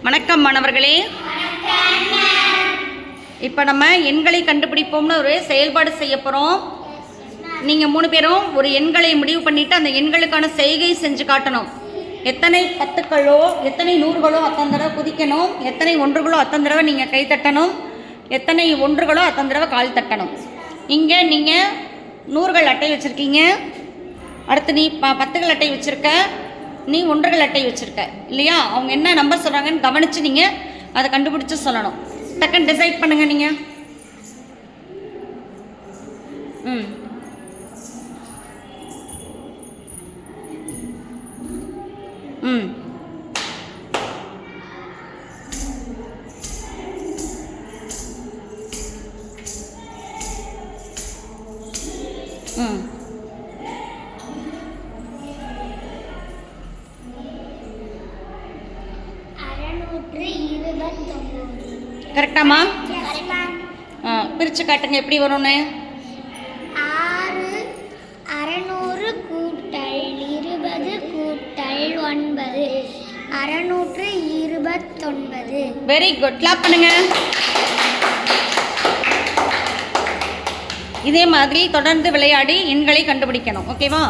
வணக்கம் மாணவர்களே. இப்போ நம்ம எண்களை கண்டுபிடிப்போம்னு ஒரு செயல்பாடு செய்ய போகிறோம். நீங்கள் 3 பேரும் ஒரு எண்களை முடிவு பண்ணிவிட்டு அந்த எண்களுக்கான செய்கை செஞ்சு காட்டணும். எத்தனை 10களோ எத்தனை 100களோ அத்தனை தடவை குதிக்கணும், எத்தனை 1களோ அத்தனை தடவை நீங்கள் கை தட்டணும், எத்தனை 1களோ அத்தனை தடவை கால் தட்டணும். இங்கே நீங்கள் 100கள் அட்டை வச்சுருக்கீங்க, அடுத்து நீ 10கள் அட்டை வச்சுருக்க, நீ 1கள் அட்டை வச்சுருக்க இல்லையா? அவங்க என்ன நம்பர் சொல்கிறாங்கன்னு கவனித்து நீங்கள் அதை கண்டுபிடிச்சி சொல்லணும். டக்குன்னு டிசைட் பண்ணுங்கள் நீங்கள். ம் ம் ம் கரெக்டாமா? பிரித்து காட்டுங்க எப்படி வரும்னு. 600 கூட்டல் 20 கூட்டல் 9 629. வெரி குட், கிளாப் பண்ணுங்க. இதே மாதிரி தொடர்ந்து விளையாடி எண்களை கண்டுபிடிக்கணும். ஓகேவா?